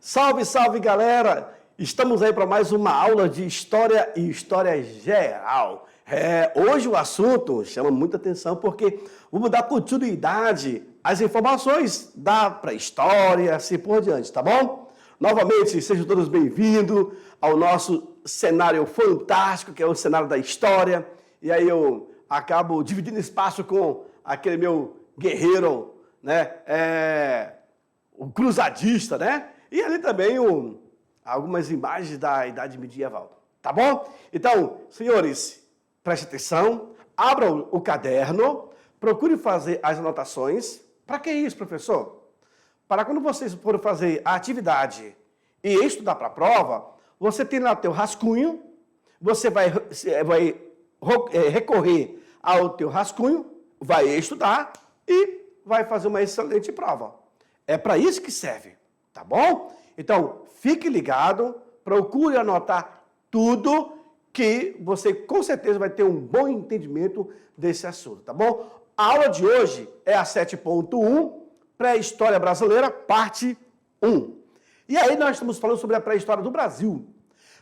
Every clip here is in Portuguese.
Salve, salve, galera! Estamos aí para mais uma aula de História e História Geral. Hoje o assunto chama muita atenção porque vamos dar continuidade às informações da pré-história, assim por diante, tá bom? Novamente, sejam todos bem-vindos ao nosso cenário fantástico, que é o cenário da história. E aí eu acabo dividindo espaço com aquele meu guerreiro, né? O cruzadista, né? E ali também algumas imagens da Idade Medieval, tá bom? Então, senhores, preste atenção, abram o caderno, procure fazer as anotações. Para que isso, professor? Para quando vocês forem fazer a atividade e estudar para a prova, você tem lá teu rascunho, você vai recorrer ao teu rascunho, vai estudar e vai fazer uma excelente prova. É para isso que serve, tá bom? Então, fique ligado, procure anotar tudo que você com certeza vai ter um bom entendimento desse assunto, tá bom? A aula de hoje é a 7.1, Pré-História Brasileira, parte 1. E aí nós estamos falando sobre a pré-história do Brasil.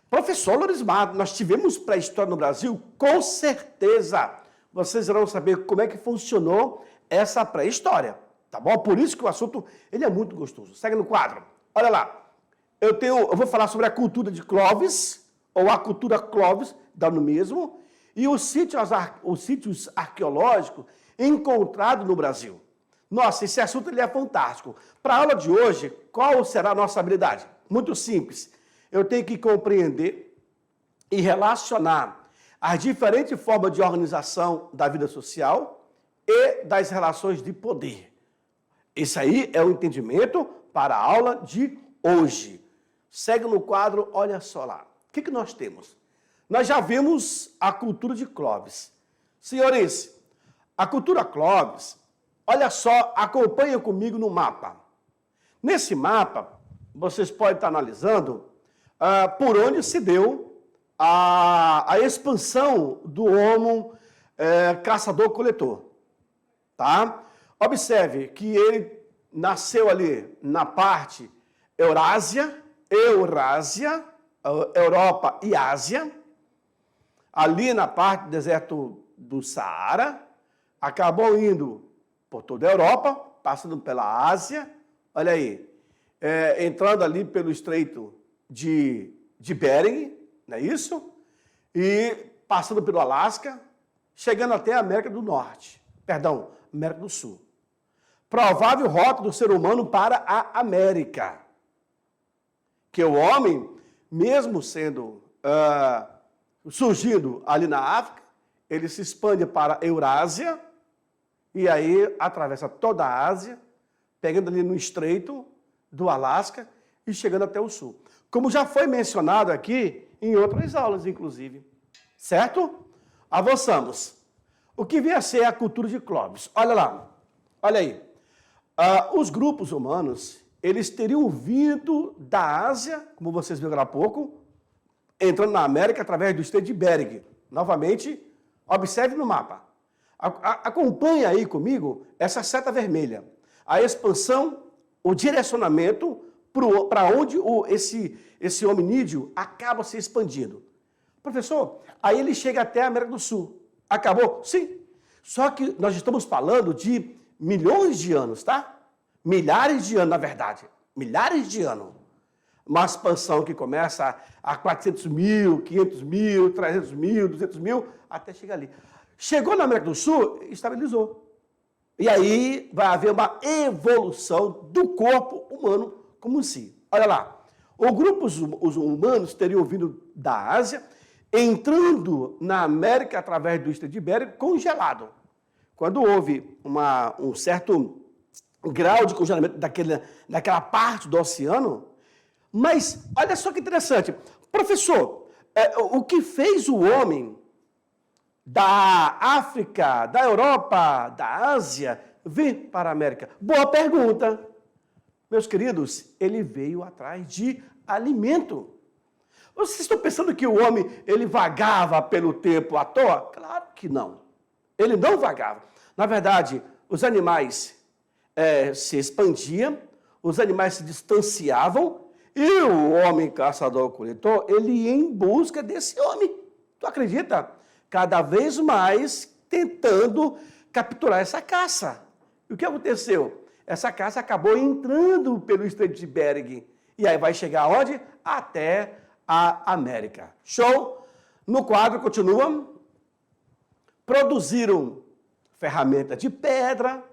Professor Lorismar, nós tivemos pré-história no Brasil? Com certeza! Vocês irão saber como é que funcionou essa pré-história, tá bom? Por isso que o assunto ele é muito gostoso. Segue no quadro. Olha lá. Eu vou falar sobre a cultura de Clovis, ou a cultura Clovis, dá no mesmo, e os sítios arqueológicos encontrados no Brasil. Nossa, esse assunto ele é fantástico. Para a aula de hoje, qual será a nossa habilidade? Muito simples. Eu tenho que compreender e relacionar as diferentes formas de organização da vida social e das relações de poder. Esse aí é o entendimento para a aula de hoje. Segue no quadro, olha só lá. O que nós temos? Nós já vimos a cultura de Clovis. Senhores, a cultura Clovis, olha só, acompanha comigo no mapa. Nesse mapa, vocês podem estar analisando por onde se deu a expansão do Homo caçador-coletor. Tá? Observe que ele nasceu ali na parte Eurásia, Europa e Ásia, ali na parte do deserto do Saara, acabou indo por toda a Europa, passando pela Ásia, olha aí, entrando ali pelo Estreito de Bering, não é isso? E passando pelo Alasca, chegando até a América do Norte, América do Sul. Provável rota do ser humano para a América. Que o homem, mesmo sendo surgindo ali na África, ele se expande para a Eurásia e aí atravessa toda a Ásia, pegando ali no estreito do Alasca e chegando até o sul. Como já foi mencionado aqui em outras aulas, inclusive. Certo? Avançamos. O que vem a ser a cultura de Clovis? Olha lá. Olha aí. Os grupos humanos, eles teriam vindo da Ásia, como vocês viram há pouco, entrando na América através do Estreito de Bering. Novamente, observe no mapa. Acompanhe aí comigo essa seta vermelha. A expansão, o direcionamento para onde esse hominídeo acaba se expandindo. Professor, aí ele chega até a América do Sul. Acabou? Sim. Só que nós estamos falando de milhões de anos, tá? Milhares de anos, na verdade. Milhares de anos. Uma expansão que começa a 400 mil, 500 mil, 300 mil, 200 mil, até chegar ali. Chegou na América do Sul, estabilizou. E aí vai haver uma evolução do corpo humano como em si. Olha lá. Os humanos teriam vindo da Ásia, entrando na América através do Estreito de Bering, congelado. Quando houve um certo grau de congelamento daquela parte do oceano. Mas, olha só que interessante. Professor, o que fez o homem da África, da Europa, da Ásia, vir para a América? Boa pergunta. Meus queridos, ele veio atrás de alimento. Vocês estão pensando que o homem ele vagava pelo tempo à toa? Claro que não. Ele não vagava. Na verdade, os animais se expandiam, os animais se distanciavam E o homem caçador-coletor, ele ia em busca desse homem. Tu acredita? Cada vez mais tentando capturar essa caça. E o que aconteceu? Essa caça acabou entrando pelo Estreito de Bering. E aí vai chegar onde? Até a América. Show? No quadro continua. Produziram ferramentas de pedra.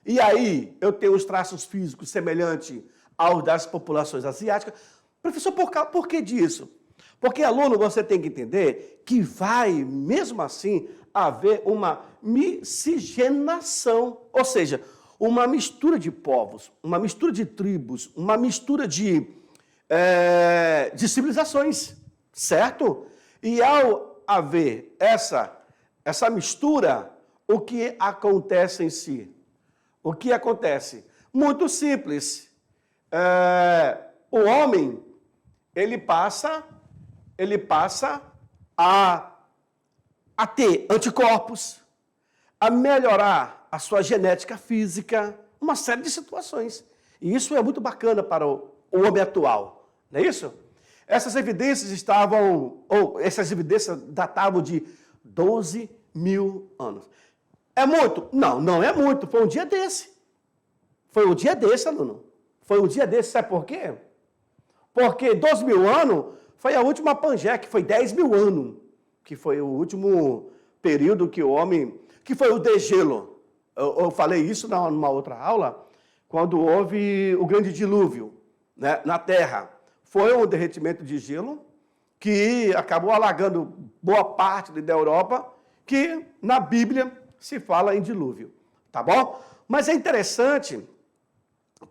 E aí eu tenho os traços físicos semelhantes aos das populações asiáticas. Professor, por que disso? Porque, aluno, você tem que entender que vai, mesmo assim, haver uma miscigenação, ou seja, uma mistura de povos, uma mistura de tribos, uma mistura de civilizações, certo? E ao haver essa mistura, o que acontece em si? O que acontece? Muito simples. O homem, ele passa a ter anticorpos, a melhorar a sua genética física, uma série de situações. E isso é muito bacana para o homem atual, não é isso? Essas evidências essas evidências datavam de 12 mil anos. É muito? Não, não é muito. Foi um dia desse. Foi um dia desse, aluno. Foi um dia desse, sabe por quê? Porque 12 mil anos foi a última Pangeia, que foi 10 mil anos, que foi o último período que o homem, que foi o degelo. Eu falei isso numa outra aula, quando houve o grande dilúvio, né, na Terra. Foi um derretimento de gelo que acabou alagando boa parte da Europa, que na Bíblia se fala em dilúvio, tá bom? Mas é interessante,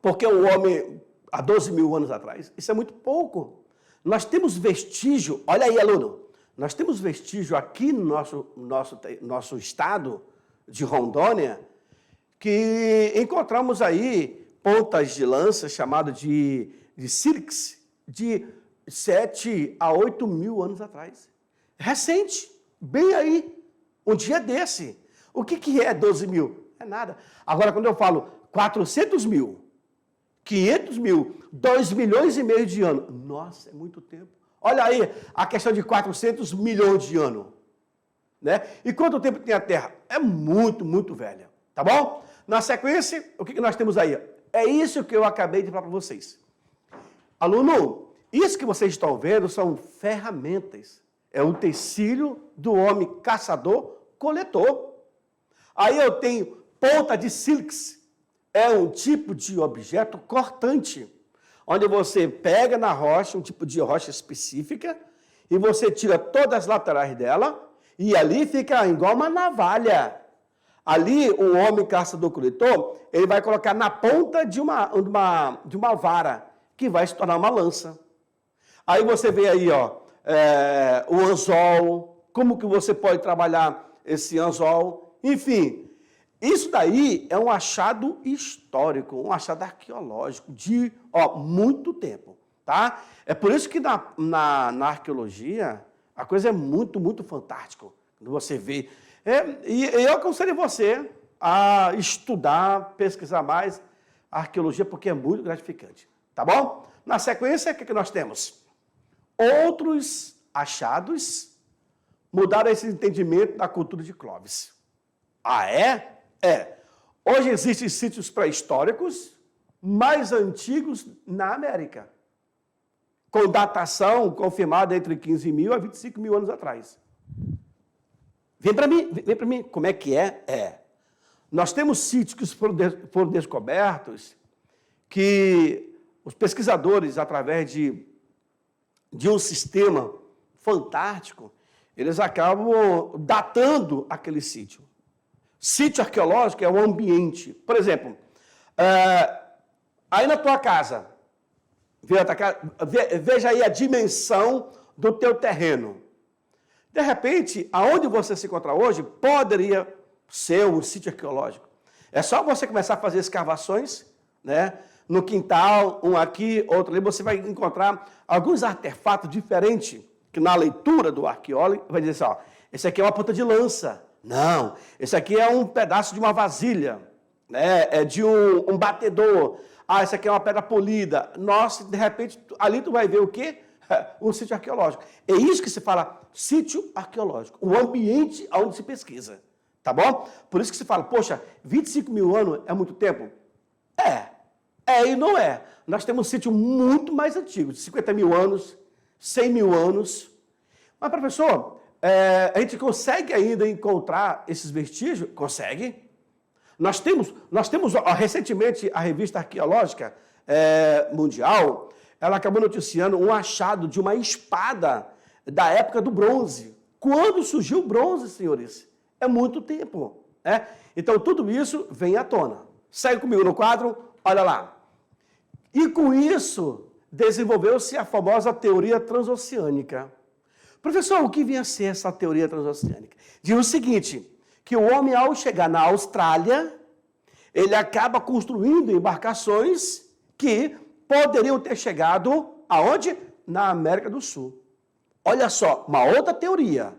porque o homem, há 12 mil anos atrás, isso é muito pouco. Nós temos vestígio, olha aí, aluno, nós temos vestígio aqui no nosso estado de Rondônia, que encontramos aí pontas de lança, chamado de sílex, de 7 a 8 mil anos atrás. Recente, bem aí, um dia desse. O que é 12 mil? É nada. Agora, quando eu falo 400 mil, 500 mil, 2 milhões e meio de anos, nossa, é muito tempo. Olha aí a questão de 400 milhões de anos. Né? E quanto tempo tem a Terra? É muito, muito velha. Tá bom? Na sequência, o que nós temos aí? É isso que eu acabei de falar para vocês. Aluno, isso que vocês estão vendo são ferramentas. É o utensílio do homem caçador-coletor. Aí eu tenho ponta de sílex. É um tipo de objeto cortante, onde você pega na rocha, um tipo de rocha específica, e você tira todas as laterais dela, e ali fica igual uma navalha. Ali, o homem caçador-coletor, ele vai colocar na ponta de uma vara, que vai se tornar uma lança. Aí você vê aí, ó, o anzol, como que você pode trabalhar esse anzol, enfim. Isso daí é um achado histórico, um achado arqueológico de muito tempo, tá? É por isso que na arqueologia a coisa é muito, muito fantástica. Quando você vê. E eu aconselho você a estudar, pesquisar mais a arqueologia, porque é muito gratificante, tá bom? Na sequência, o que nós temos? Outros achados mudaram esse entendimento da cultura de Clovis. Ah, é? É. Hoje existem sítios pré-históricos mais antigos na América, com datação confirmada entre 15 mil a 25 mil anos atrás. Vem para mim, como é que é? É. Nós temos sítios que foram descobertos que os pesquisadores, através de um sistema fantástico, eles acabam datando aquele sítio. Sítio arqueológico é o ambiente. Por exemplo, aí na tua casa, veja aí a dimensão do teu terreno. De repente, aonde você se encontra hoje, poderia ser um sítio arqueológico. É só você começar a fazer escavações, né? No quintal, um aqui, outro ali, você vai encontrar alguns artefatos diferentes, que na leitura do arqueólogo vai dizer assim, ó, esse aqui é uma ponta de lança. Não, esse aqui é um pedaço de uma vasilha, né? É de um batedor. Ah, essa aqui é uma pedra polida. Nossa, de repente, ali tu vai ver o quê? Um sítio arqueológico. É isso que se fala sítio arqueológico, o ambiente onde se pesquisa, tá bom? Por isso que se fala, poxa, 25 mil anos é muito tempo? É e não é. Nós temos um sítio muito mais antigo, de 50 mil anos, 100 mil anos. Mas, professor, a gente consegue ainda encontrar esses vestígios? Consegue. Nós temos recentemente, a revista arqueológica mundial, ela acabou noticiando um achado de uma espada da época do bronze. Quando surgiu o bronze, senhores? É muito tempo. Né? Então, tudo isso vem à tona. Segue comigo no quadro, olha lá. E com isso, desenvolveu-se a famosa teoria transoceânica. Professor, o que vinha a ser essa teoria transoceânica? Diz o seguinte, que o homem, ao chegar na Austrália, ele acaba construindo embarcações que poderiam ter chegado aonde? Na América do Sul. Olha só, uma outra teoria,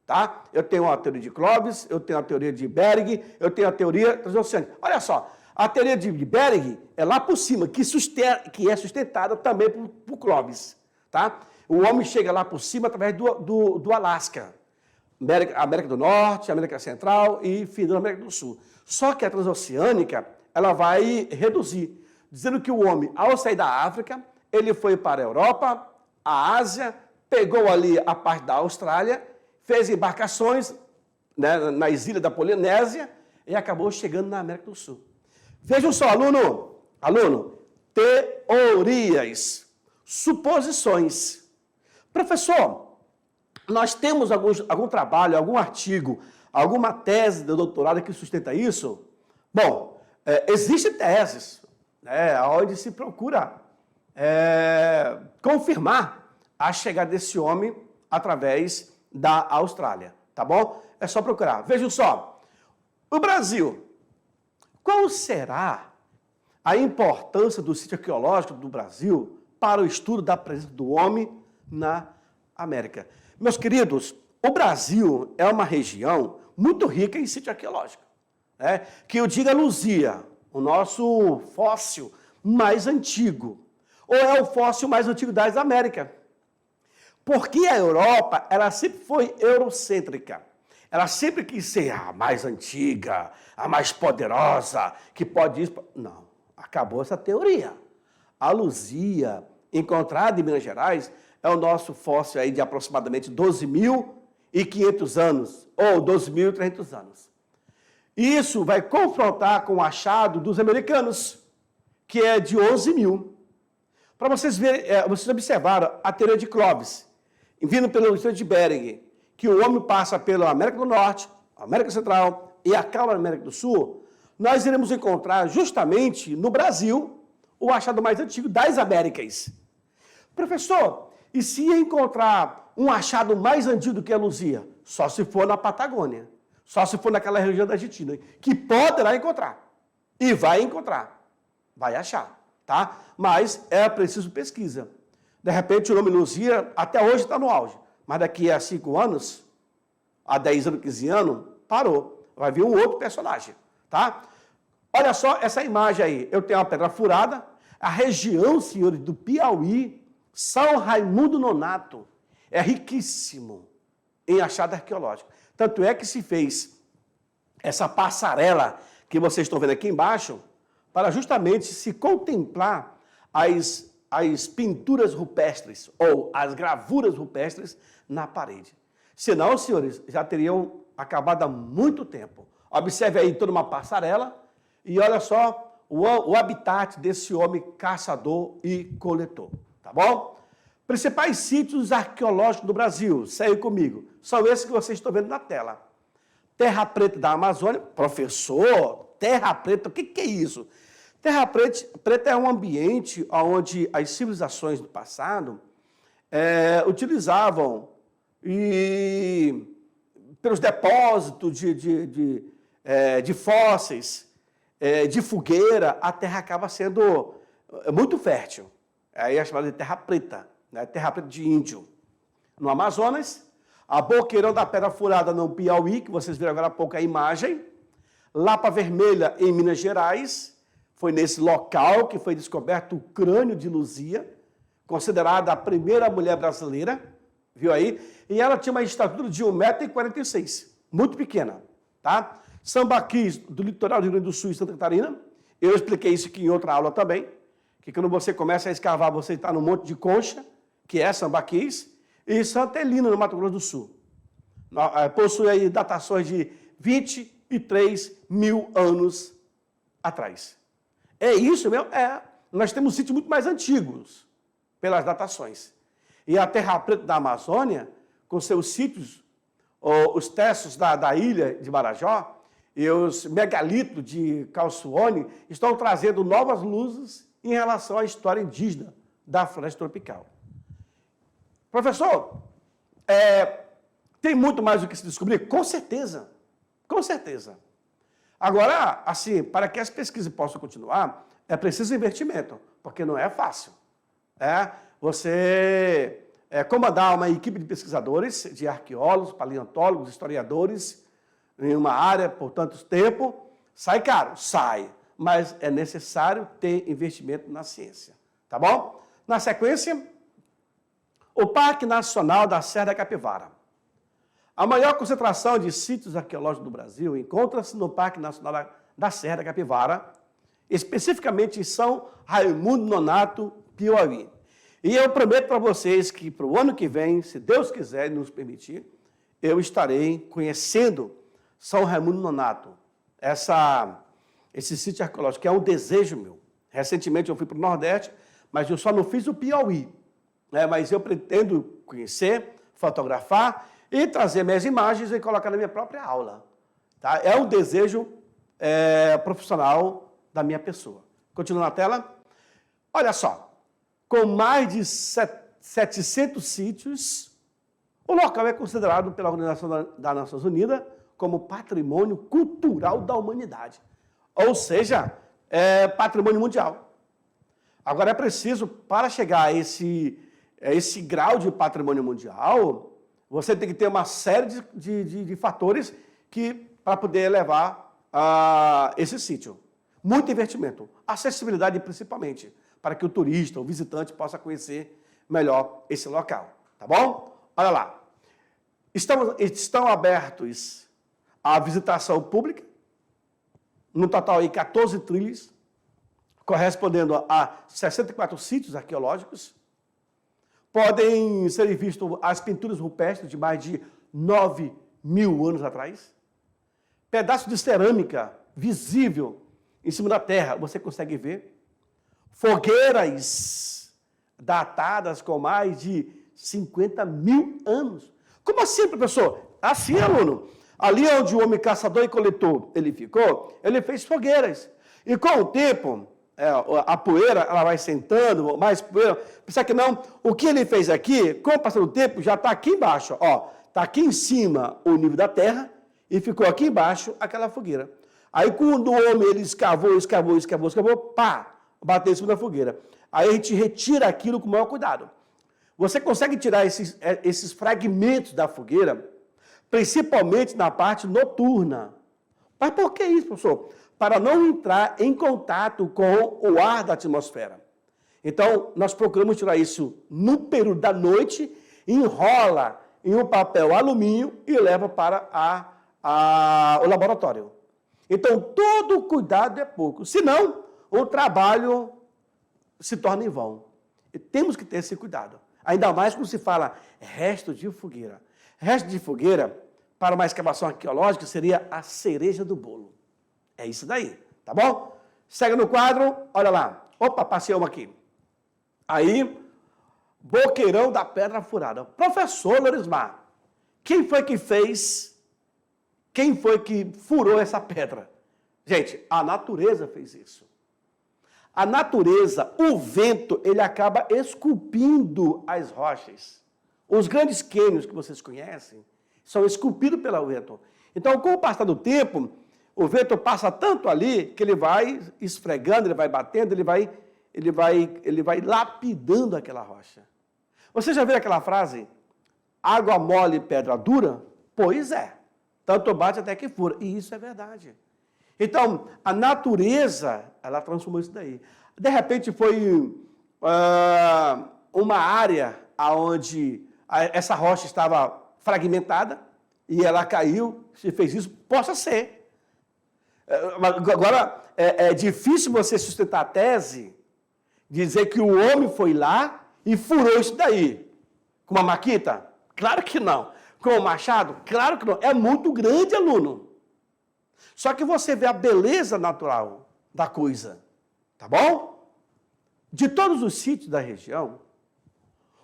tá? Eu tenho a teoria de Clovis, eu tenho a teoria de Berg, eu tenho a teoria transoceânica. Olha só, a teoria de Berg é lá por cima, que é sustentada também por Clovis, tá? O homem chega lá por cima através do Alasca. América do Norte, América Central e fim da América do Sul. Só que a transoceânica, ela vai reduzir, dizendo que o homem, ao sair da África, ele foi para a Europa, a Ásia, pegou ali a parte da Austrália, fez embarcações, né, nas ilhas da Polinésia e acabou chegando na América do Sul. Vejam só, aluno, teorias, suposições. Professor, nós temos algum trabalho, algum artigo, alguma tese de doutorado que sustenta isso? Bom, existem teses, né, onde se procura confirmar a chegada desse homem através da Austrália, tá bom? É só procurar. Vejam só, o Brasil, qual será a importância do sítio arqueológico do Brasil para o estudo da presença do homem na América? Meus queridos, o Brasil é uma região muito rica em sítio arqueológico. Né? Que eu diga Luzia, o nosso fóssil mais antigo, ou é o fóssil mais antigo das Américas. Porque a Europa, ela sempre foi eurocêntrica. Ela sempre quis ser a mais antiga, a mais poderosa, que pode isso. Não, acabou essa teoria. A Luzia, encontrada em Minas Gerais, é o nosso fóssil aí de aproximadamente 12.500 anos, ou 12.300 anos. Isso vai confrontar com o achado dos americanos, que é de 11 mil. Para vocês verem, vocês observaram a teoria de Clovis, vindo pelo Estreito de Bering, que o homem passa pela América do Norte, América Central e acaba na América do Sul, nós iremos encontrar justamente no Brasil o achado mais antigo das Américas. Professor, e se encontrar um achado mais antigo do que a Luzia? Só se for na Patagônia, só se for naquela região da Argentina, que poderá encontrar, e vai encontrar, vai achar, tá? Mas é preciso pesquisa. De repente o nome Luzia até hoje está no auge, mas daqui a 5 anos, a 10 anos, 15 anos, parou. Vai vir um outro personagem, tá? Olha só essa imagem aí. Eu tenho uma pedra furada, a região, senhores, do Piauí, São Raimundo Nonato, é riquíssimo em achado arqueológico. Tanto é que se fez essa passarela que vocês estão vendo aqui embaixo, para justamente se contemplar as pinturas rupestres, ou as gravuras rupestres na parede. Senão, senhores, já teriam acabado há muito tempo. Observe aí toda uma passarela e olha só o habitat desse homem caçador e coletor, tá bom? Principais sítios arqueológicos do Brasil, segue comigo, são esses que vocês estão vendo na tela. Terra Preta da Amazônia, professor, Terra Preta, o que é isso? Terra Preta é um ambiente onde as civilizações do passado utilizavam pelos depósitos de fósseis, de fogueira, a terra acaba sendo muito fértil. Aí é chamada de Terra Preta, né? Terra Preta de Índio. No Amazonas, a Boqueirão da Pedra Furada no Piauí, que vocês viram agora há pouco a imagem, Lapa Vermelha em Minas Gerais, Foi nesse local que foi descoberto o crânio de Luzia, considerada a primeira mulher brasileira, viu aí? E ela tinha uma estatura de 1,46 m, muito pequena, tá? Sambaquis, do litoral do Rio Grande do Sul e Santa Catarina. Eu expliquei isso aqui em outra aula também, que quando você começa a escavar, você está no Monte de Concha, que é Sambaquis, e Santa Helena, no Mato Grosso do Sul. Possui aí datações de 23 mil anos atrás. É isso mesmo? É. Nós temos sítios muito mais antigos, pelas datações. E a Terra Preta da Amazônia, com seus sítios, os testos da ilha de Marajó e os megalitos de Calçoone estão trazendo novas luzes em relação à história indígena da floresta tropical. Professor, tem muito mais do que se descobrir? Com certeza, com certeza. Agora, assim, para que as pesquisas possam continuar, é preciso investimento, porque não é fácil. Você comandar uma equipe de pesquisadores, de arqueólogos, paleontólogos, historiadores, em uma área por tanto tempo, sai caro? Sai. Mas é necessário ter investimento na ciência. Tá bom? Na sequência, o Parque Nacional da Serra da Capivara. A maior concentração de sítios arqueológicos do Brasil encontra-se no Parque Nacional da Serra da Capivara, especificamente em São Raimundo Nonato, Piauí. E eu prometo para vocês que para o ano que vem, se Deus quiser nos permitir, eu estarei conhecendo São Raimundo Nonato, esse sítio arqueológico, que é um desejo meu. Recentemente eu fui para o Nordeste, mas eu só não fiz o Piauí. Mas eu pretendo conhecer, fotografar e trazer minhas imagens e colocar na minha própria aula. Tá? É um desejo profissional da minha pessoa. Continua na tela. Olha só. Com mais de 700 sítios, o local é considerado pela Organização das Nações Unidas como Patrimônio Cultural da Humanidade. Ou seja, é patrimônio mundial. Agora é preciso, para chegar a esse grau de patrimônio mundial, você tem que ter uma série de fatores para poder levar a esse sítio. Muito investimento. Acessibilidade principalmente, para que o turista, o visitante, possa conhecer melhor esse local. Tá bom? Olha lá. Estão abertos à visitação pública, no total aí 14 trilhas, correspondendo a 64 sítios arqueológicos. Podem ser vistas as pinturas rupestres de mais de 9 mil anos atrás. Pedaço de cerâmica visível em cima da terra, você consegue ver. Fogueiras datadas com mais de 50 mil anos. Como assim, professor? Assim, aluno. Ali onde o homem caçador e coletor ele ficou, ele fez fogueiras. E com o tempo, a poeira ela vai sentando, mais poeira. Pensa que não, o que ele fez aqui, com o passar do tempo, já está aqui embaixo. Está aqui em cima o nível da terra e ficou aqui embaixo aquela fogueira. Aí quando o homem ele escavou, pá, bateu em cima da fogueira. Aí a gente retira aquilo com o maior cuidado. Você consegue tirar esses fragmentos da fogueira, principalmente na parte noturna. Mas por que isso, professor? Para não entrar em contato com o ar da atmosfera. Então, nós procuramos tirar isso no período da noite, enrola em um papel alumínio e leva para o laboratório. Então, todo cuidado é pouco. Senão, o trabalho se torna em vão. E temos que ter esse cuidado. Ainda mais quando se fala resto de fogueira. Resto de fogueira, para uma escavação arqueológica, seria a cereja do bolo. É isso daí, tá bom? Segue no quadro, olha lá. Opa, passei uma aqui. Aí, Boqueirão da Pedra Furada. Professor Lorismar, quem foi que furou essa pedra? Gente, a natureza fez isso. A natureza, o vento, ele acaba esculpindo as rochas. Os grandes cânions que vocês conhecem são esculpidos pelo vento. Então, com o passar do tempo, o vento passa tanto ali que ele vai esfregando, ele vai batendo, ele vai lapidando aquela rocha. Você já viu aquela frase? Água mole, pedra dura? Pois é. Tanto bate até que fura. E isso é verdade. Então, a natureza, ela transformou isso daí. De repente, foi uma área onde essa rocha estava fragmentada e ela caiu, se fez isso, possa ser. Agora, é difícil você sustentar a tese, dizer que o homem foi lá e furou isso daí. Com uma maquita? Claro que não. Com um machado? Claro que não. É muito grande, aluno. Só que você vê a beleza natural da coisa. Tá bom? De todos os sítios da região,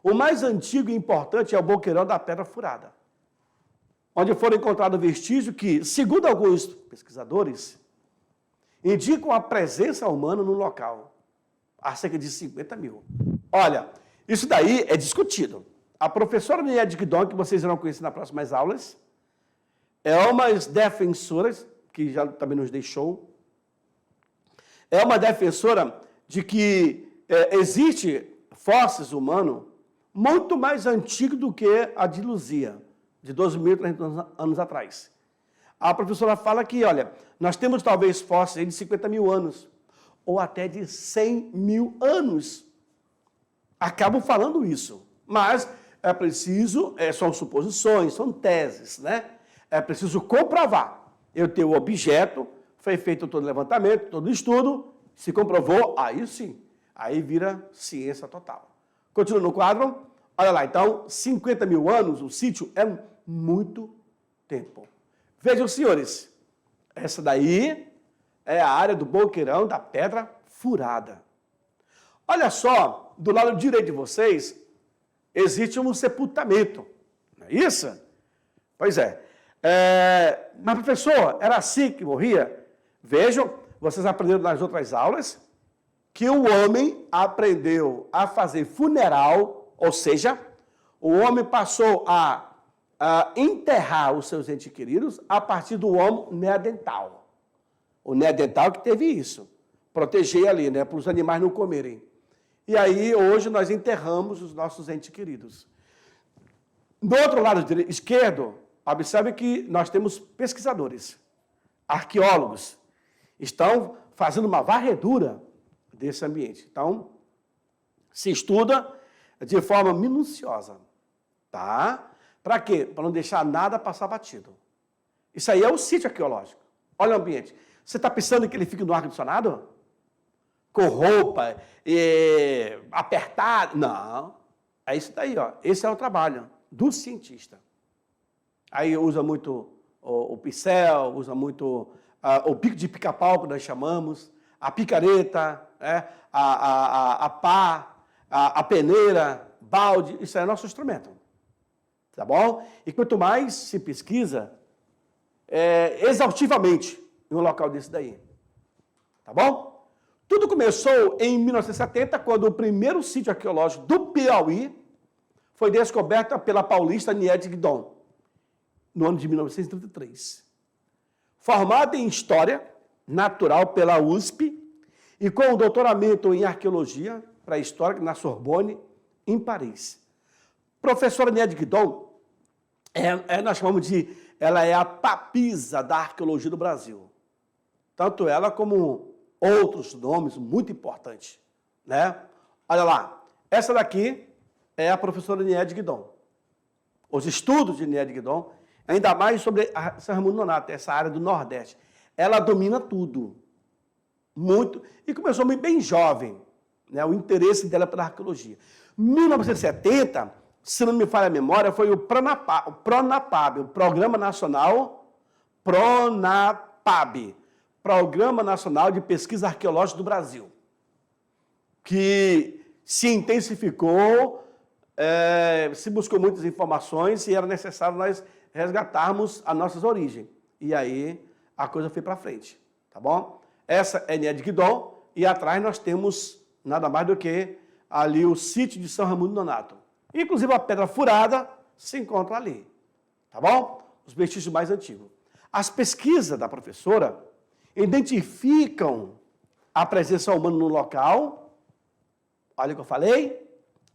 o mais antigo e importante é o Boqueirão da Pedra Furada, onde foram encontrados vestígios que, segundo alguns pesquisadores, indicam a presença humana no local, há cerca de 50 mil. Olha, isso daí é discutido. A professora Niede Guidon, que vocês irão conhecer nas próximas aulas, é uma defensora, que já também nos deixou, é uma defensora de que existe fósseis humanos muito mais antigos do que a de Luzia, de 12.300 anos atrás. A professora fala que, olha, nós temos talvez fósseis de 50 mil anos, ou até de 100 mil anos. Acabam falando isso, mas é preciso, são suposições, são teses, né? É preciso comprovar. Eu tenho o objeto, foi feito todo o levantamento, todo o estudo, se comprovou, aí sim, aí vira ciência total. Continua no quadro, olha lá, então, 50 mil anos, o sítio é muito tempo. Vejam, senhores, essa daí é a área do Boqueirão da Pedra Furada. Olha só, do lado direito de vocês, existe um sepultamento, não é isso? Pois é. Mas, professor, era assim que morria? Vejam, vocês aprenderam nas outras aulas que o homem aprendeu a fazer funeral, ou seja, o homem passou a enterrar os seus entes queridos a partir do Homo neandertal. O neandertal que teve isso, proteger ali, né, para os animais não comerem. E aí, hoje, nós enterramos os nossos entes queridos. Do outro lado esquerdo, observe que nós temos pesquisadores, arqueólogos, estão fazendo uma varredura desse ambiente. Então, se estuda de forma minuciosa, tá? Para quê? Para não deixar nada passar batido. Isso aí é o sítio arqueológico. Olha o ambiente. Você está pensando que ele fica no ar-condicionado? Com roupa, apertado? Não. É isso daí, ó. Esse é o trabalho do cientista. Aí usa muito o pincel, usa muito o pico de pica-pau, que nós chamamos, a picareta, a pá, a peneira, balde, isso é nosso instrumento. Tá bom? E quanto mais se pesquisa, exaustivamente em um local desse daí. Tá bom? Tudo começou em 1970, quando o primeiro sítio arqueológico do Piauí foi descoberto pela paulista Niede Guidon, no ano de 1933. Formada em História Natural pela USP e com o doutoramento em Arqueologia Pré-Histórica na Sorbonne, em Paris. Professora Niede Guidon, nós chamamos ela é a papisa da arqueologia do Brasil. Tanto ela como outros nomes muito importantes, né? Olha lá, essa daqui é a professora Niede Guidon. Os estudos de Niede Guidon, ainda mais sobre a São Raimundo Nonato, essa área do Nordeste, ela domina tudo, muito, e começou bem jovem, né, o interesse dela pela arqueologia. Em 1970, se não me falha a memória, foi o PRONAPAB, o Programa Nacional PRONAPAB, Programa Nacional de Pesquisa Arqueológica do Brasil, que se intensificou, se buscou muitas informações e era necessário nós resgatarmos as nossas origens. E aí a coisa foi para frente, tá bom? Essa é Niede Guidon e atrás nós temos nada mais do que ali o sítio de São Raimundo Nonato. Inclusive a Pedra Furada se encontra ali, tá bom? Os vestígios mais antigos. As pesquisas da professora identificam a presença humana no local, olha o que eu falei,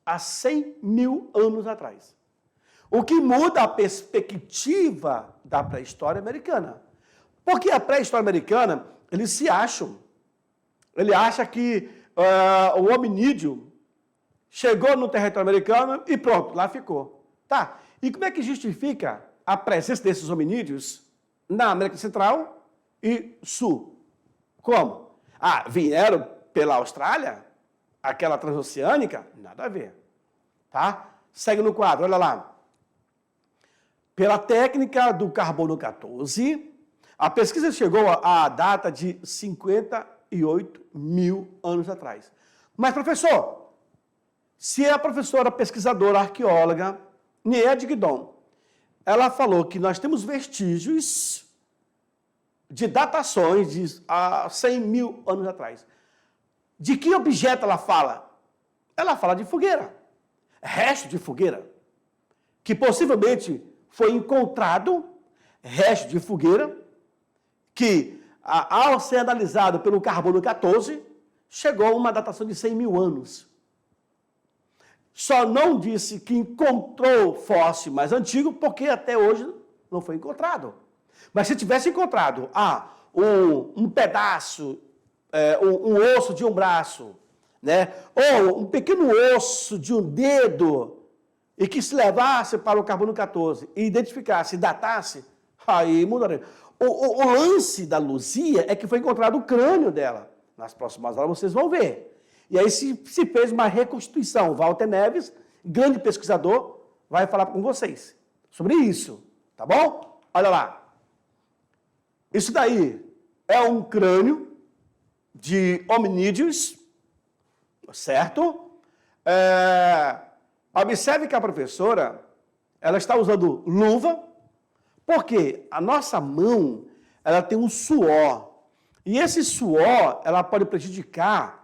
há 100 mil anos atrás. O que muda a perspectiva da pré-história americana. Porque a pré-história americana, eles se acham. Ele acha que o hominídeo chegou no território americano e pronto, lá ficou. Tá, e como é que justifica a presença desses hominídeos na América Central e Sul? Como? Ah, vieram pela Austrália? Aquela transoceânica? Nada a ver. Tá? Segue no quadro, olha lá. Pela técnica do carbono 14, a pesquisa chegou à data de 58 mil anos atrás. Mas, professor, se a professora pesquisadora arqueóloga Nied Guidon, ela falou que nós temos vestígios de datações de 100 mil anos atrás. De que objeto ela fala? Ela fala de fogueira, resto de fogueira, que possivelmente foi encontrado, resto de fogueira, que ao ser analisado pelo carbono 14, chegou a uma datação de 100 mil anos. Só não disse que encontrou fóssil mais antigo, porque até hoje não foi encontrado. Mas se tivesse encontrado um pedaço, um osso de um braço, né, ou um pequeno osso de um dedo, e que se levasse para o carbono 14 e identificasse, datasse, aí mudaria. O lance da Luzia é que foi encontrado o crânio dela. Nas próximas aulas vocês vão ver. E aí se fez uma reconstituição. Walter Neves, grande pesquisador, vai falar com vocês sobre isso. Tá bom? Olha lá. Isso daí é um crânio de hominídeos, certo? Observe que a professora, ela está usando luva, porque a nossa mão, ela tem um suor. E esse suor, ela pode prejudicar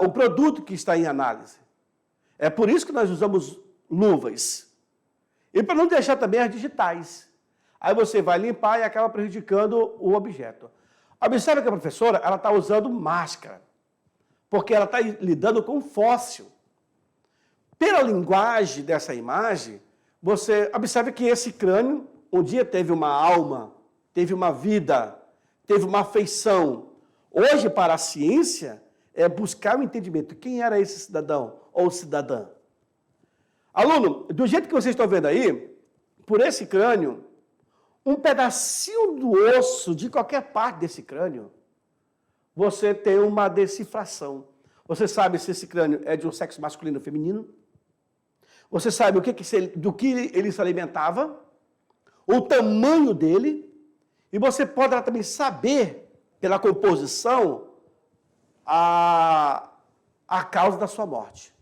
o produto que está em análise. É por isso que nós usamos luvas. E para não deixar também as digitais. Aí você vai limpar e acaba prejudicando o objeto. Observe que a professora, ela está usando máscara. Porque ela está lidando com fóssil. Pela linguagem dessa imagem, você observe que esse crânio, um dia teve uma alma, teve uma vida, teve uma afeição. Hoje, para a ciência, é buscar o entendimento. Quem era esse cidadão ou cidadã? Aluno, do jeito que vocês estão vendo aí, por esse crânio, um pedacinho do osso de qualquer parte desse crânio, você tem uma decifração. Você sabe se esse crânio é de um sexo masculino ou feminino? Você sabe do que ele se alimentava? O tamanho dele? E você pode também saber, pela composição, a causa da sua morte.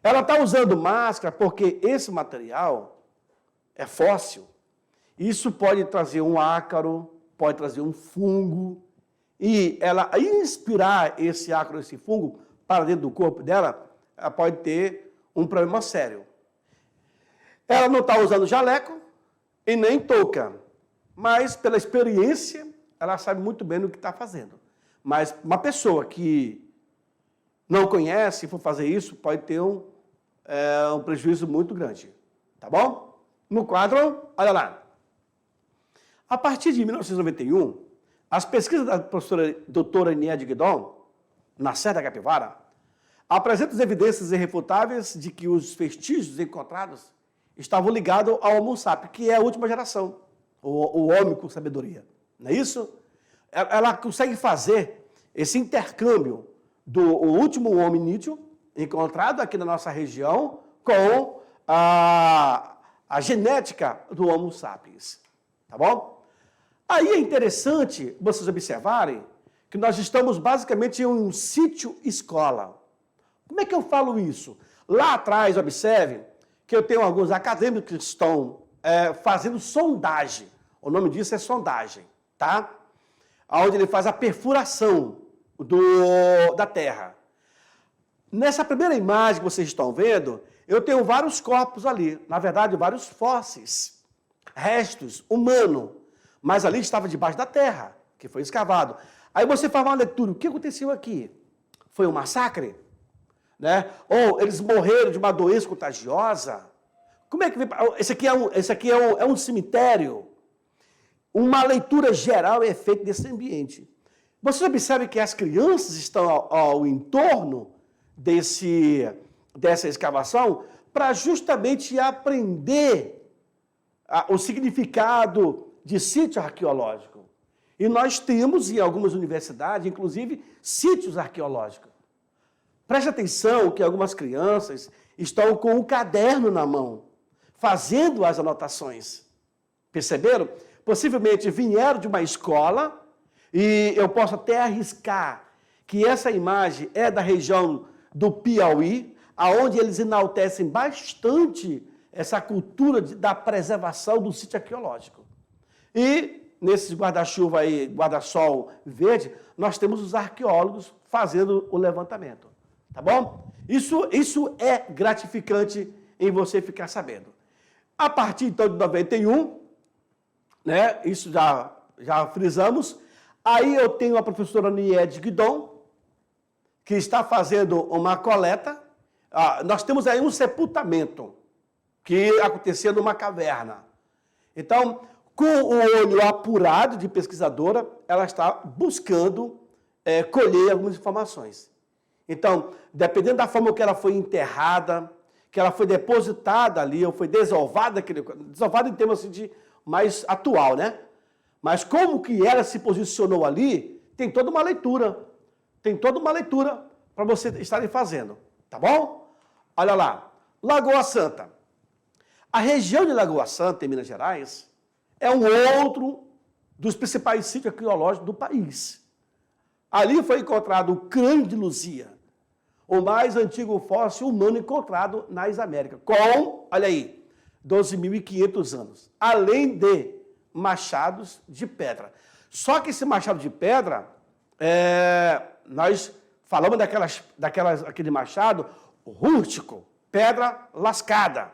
Ela está usando máscara porque esse material é fóssil. Isso pode trazer um ácaro, pode trazer um fungo. E ela inspirar esse ácaro, esse fungo, para dentro do corpo dela, ela pode ter um problema sério. Ela não está usando jaleco e nem touca. Mas, pela experiência, ela sabe muito bem o que está fazendo. Mas uma pessoa que não conhece, for fazer isso, pode ter um prejuízo muito grande. Tá bom? No quadro, olha lá. A partir de 1991, as pesquisas da professora doutora Nied Guidon, na Serra da Capivara, apresentam evidências irrefutáveis de que os vestígios encontrados estavam ligados ao Homo sapiens, que é a última geração, o homem com sabedoria. Não é isso? Ela consegue fazer esse intercâmbio do último hominídeo encontrado aqui na nossa região com a genética do Homo sapiens. Tá bom? Aí é interessante vocês observarem que nós estamos basicamente em um sítio-escola. Como é que eu falo isso? Lá atrás, observe que eu tenho alguns acadêmicos que estão fazendo sondagem. O nome disso é sondagem, tá? Onde ele faz a perfuração da terra. Nessa primeira imagem que vocês estão vendo, eu tenho vários corpos ali. Na verdade, vários fósseis, restos humanos. Mas ali estava debaixo da terra, que foi escavado. Aí você faz uma leitura. O que aconteceu aqui? Foi um massacre? Né? Ou eles morreram de uma doença contagiosa? Como é que esse aqui é um cemitério? uma leitura geral é feita desse ambiente. Você observa que as crianças estão ao entorno dessa escavação para justamente aprender o significado de sítio arqueológico. E nós temos, em algumas universidades, inclusive, sítios arqueológicos. Preste atenção que algumas crianças estão com o caderno na mão, fazendo as anotações. Perceberam? Possivelmente vieram de uma escola, e eu posso até arriscar que essa imagem é da região do Piauí, aonde eles enaltecem bastante essa cultura da preservação do sítio arqueológico. E nesses guarda-chuva aí, guarda-sol verde, nós temos os arqueólogos fazendo o levantamento. Tá bom? Isso é gratificante em você ficar sabendo. A partir, então, de 91, né, isso já frisamos, aí eu tenho a professora Niede Guidon, que está fazendo uma coleta. Nós temos aí um sepultamento que acontecia numa caverna. Então, com o olho apurado de pesquisadora, ela está buscando colher algumas informações. Então, dependendo da forma que ela foi enterrada, que ela foi depositada ali, ou foi desovada, desovada em termos assim, de mais atual, né? Mas como que ela se posicionou ali, tem toda uma leitura. Tem toda uma leitura para você estarem fazendo, tá bom? Olha lá, Lagoa Santa. A região de Lagoa Santa, em Minas Gerais, é um outro dos principais sítios arqueológicos do país. Ali foi encontrado o crânio de Luzia, o mais antigo fóssil humano encontrado nas Américas, com, olha aí, 12.500 anos, além de machados de pedra. Só que esse machado de pedra, nós falamos aquele machado rústico, pedra lascada,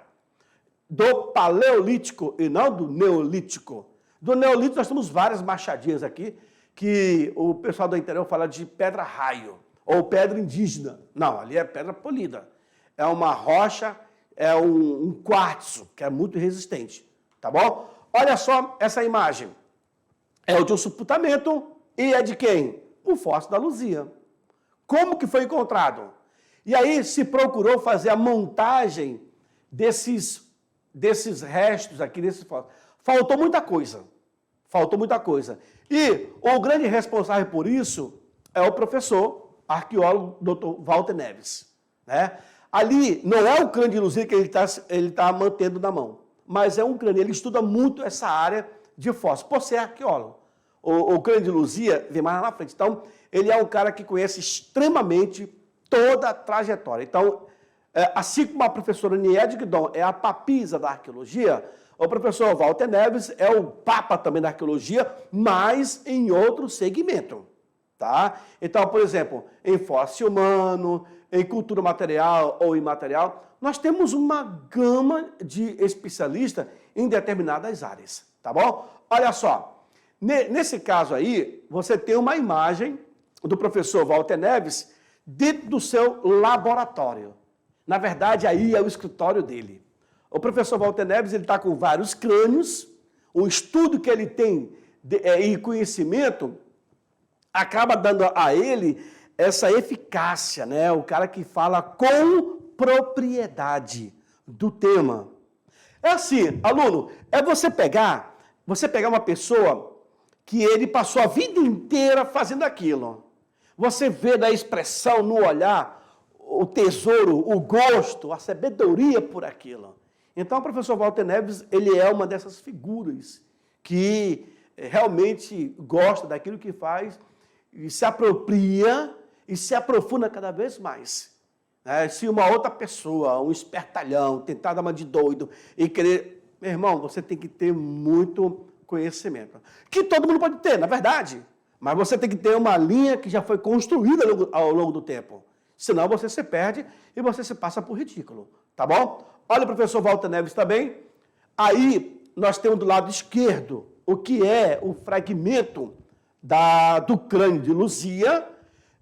do Paleolítico e não do Neolítico. Do Neolítico nós temos várias machadinhas aqui, que o pessoal do interior fala de pedra-raio, ou pedra indígena. Não, ali é pedra polida. É uma rocha, é um quartzo, que é muito resistente. Tá bom? Olha só essa imagem. É o de um sepultamento e é de quem? O fóssil da Luzia. Como que foi encontrado? E aí se procurou fazer a montagem desses restos aqui, desses fósseis. Faltou muita coisa. Faltou muita coisa. E o grande responsável por isso é o professor arqueólogo Dr. Walter Neves. Né? Ali não é o crânio de Luzia que ele tá mantendo na mão, mas é um crânio. Ele estuda muito essa área de fóssil, por ser arqueólogo. O crânio de Luzia vem mais lá na frente. Então, ele é um cara que conhece extremamente toda a trajetória. Então, assim como a professora Niede Guidon é a papisa da arqueologia, o professor Walter Neves é o papa também da arqueologia, mas em outro segmento. Tá? Então, por exemplo, em fóssil humano, em cultura material ou imaterial, nós temos uma gama de especialistas em determinadas áreas. Tá bom? Olha só, nesse caso aí, você tem uma imagem do professor Walter Neves dentro do seu laboratório. Na verdade, aí é o escritório dele. O professor Walter Neves está com vários crânios, o estudo que ele tem e conhecimento acaba dando a ele essa eficácia, né? O cara que fala com propriedade do tema. É assim, aluno, é você pegar uma pessoa que ele passou a vida inteira fazendo aquilo. Você vê na expressão, no olhar, o tesouro, o gosto, a sabedoria por aquilo. Então, o professor Walter Neves, ele é uma dessas figuras que realmente gosta daquilo que faz e se apropria e se aprofunda cada vez mais. Se uma outra pessoa, um espertalhão, tentar dar uma de doido e querer... Meu irmão, você tem que ter muito conhecimento. Que todo mundo pode ter, na verdade. Mas você tem que ter uma linha que já foi construída ao longo do tempo. Senão você se perde e você se passa por ridículo. Tá bom? Olha o professor Walter Neves também. Aí nós temos do lado esquerdo o que é o fragmento do crânio de Luzia.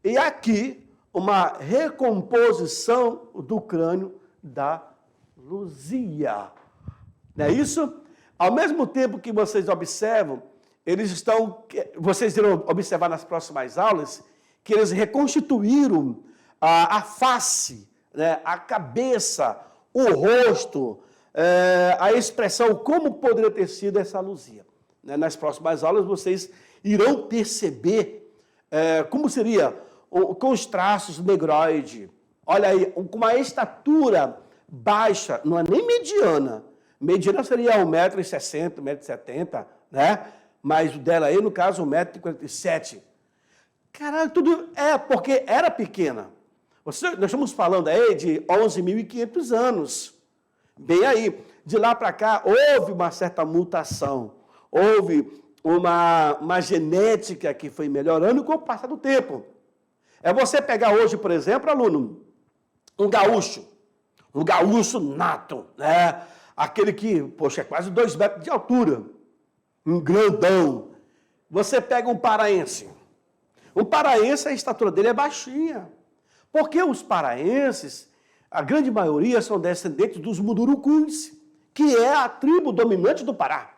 E aqui uma recomposição do crânio da Luzia. Não é isso? Ao mesmo tempo que vocês observam eles estão, vocês irão observar nas próximas aulas, que eles reconstituíram a face, né, a cabeça, o rosto, a expressão, como poderia ter sido essa Luzia. Né? Nas próximas aulas vocês irão perceber como seria com os traços negroide. Olha aí, com uma estatura baixa, não é nem mediana. Mediana seria 1,60 m, 1,70 m, né? Mas o dela aí, no caso, 1,47 m. Caralho, tudo porque era pequena. Nós estamos falando aí de 11.500 anos. Bem aí, de lá para cá, houve uma certa mutação. Houve uma genética que foi melhorando com o passar do tempo. É você pegar hoje, por exemplo, aluno, um gaúcho nato, né? Aquele que, poxa, é quase 2 metros de altura, um grandão. Você pega um paraense. O paraense, a estatura dele é baixinha. Porque os paraenses, a grande maioria, são descendentes dos mundurucus, que é a tribo dominante do Pará.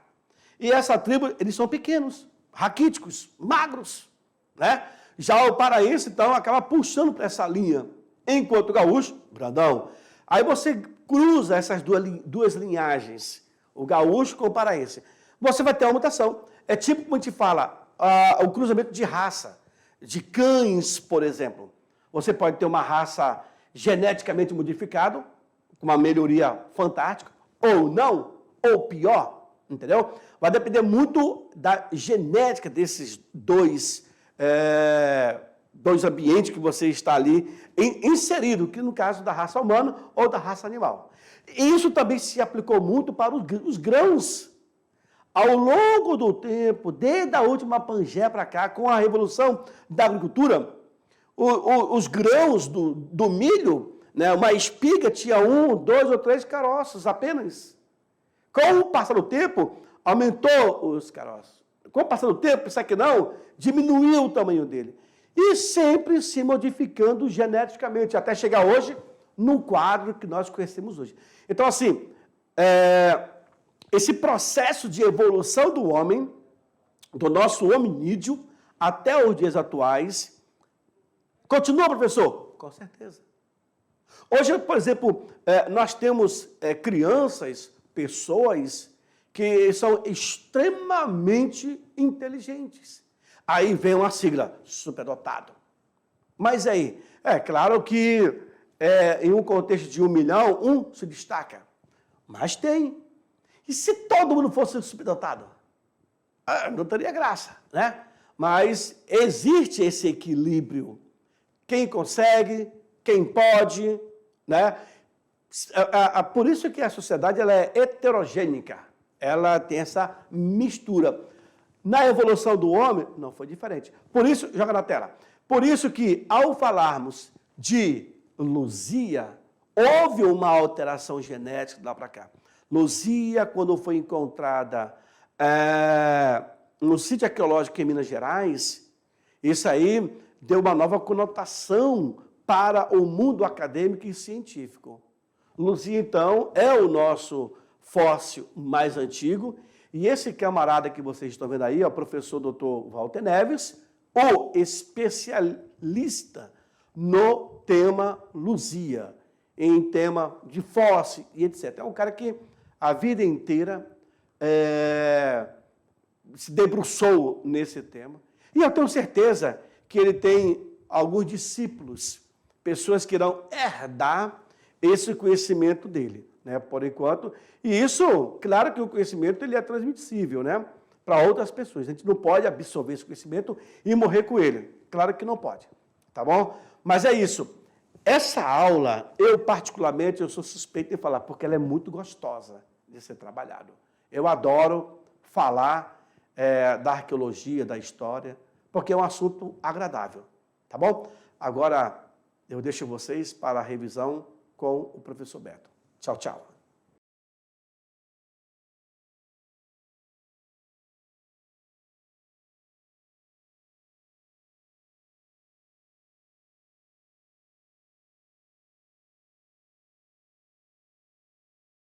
E essa tribo, eles são pequenos, raquíticos, magros, né? Já o paraense, então, acaba puxando para essa linha. Enquanto o gaúcho, grandão. Aí você cruza essas duas linhagens, o gaúcho com o paraense. Você vai ter uma mutação. É tipo como a gente fala, o cruzamento de raça, de cães, por exemplo. Você pode ter uma raça geneticamente modificada, com uma melhoria fantástica, ou não, ou pior, entendeu? Vai depender muito da genética desses dois ambientes que você está ali inserido, que no caso da raça humana ou da raça animal. Isso também se aplicou muito para os grãos. Ao longo do tempo, desde a última Pangeia para cá, com a revolução da agricultura, os grãos do milho, né, uma espiga tinha 1, 2 ou 3 caroços apenas. Com o passar do tempo, aumentou os caroços. Com o passar do tempo, isso aqui não, diminuiu o tamanho dele. E sempre se modificando geneticamente, até chegar hoje no quadro que nós conhecemos hoje. Então, assim, esse processo de evolução do homem, do nosso hominídeo, até os dias atuais, continua, professor? Com certeza. Hoje, por exemplo, nós temos crianças, pessoas que são extremamente inteligentes. Aí vem uma sigla, superdotado. Mas aí, é claro que em um contexto de 1 milhão, um se destaca. Mas tem. E se todo mundo fosse superdotado? Não teria graça, né? Mas existe esse equilíbrio. Quem consegue, quem pode, né? Por isso que a sociedade ela é heterogênica. Ela tem essa mistura. Na evolução do homem, não foi diferente. Por isso, joga na tela. Por isso que, ao falarmos de Luzia, houve uma alteração genética de lá para cá. Luzia, quando foi encontrada no sítio arqueológico em Minas Gerais, isso aí deu uma nova conotação para o mundo acadêmico e científico. Luzia, então, é o nosso fóssil mais antigo, e esse camarada que vocês estão vendo aí, é o professor Dr. Walter Neves, o especialista no tema Luzia, em tema de fóssil e etc. É um cara que a vida inteira se debruçou nesse tema, e eu tenho certeza que ele tem alguns discípulos, pessoas que irão herdar esse conhecimento dele, né, por enquanto. E isso, claro que o conhecimento ele é transmissível, né, para outras pessoas. A gente não pode absorver esse conhecimento e morrer com ele. Claro que não pode, tá bom? Mas é isso. Essa aula, eu particularmente, eu sou suspeito de falar, porque ela é muito gostosa de ser trabalhado. Eu adoro falar da arqueologia, da história, porque é um assunto agradável, tá bom? Agora, eu deixo vocês para a revisão com o professor Beto. Tchau, tchau.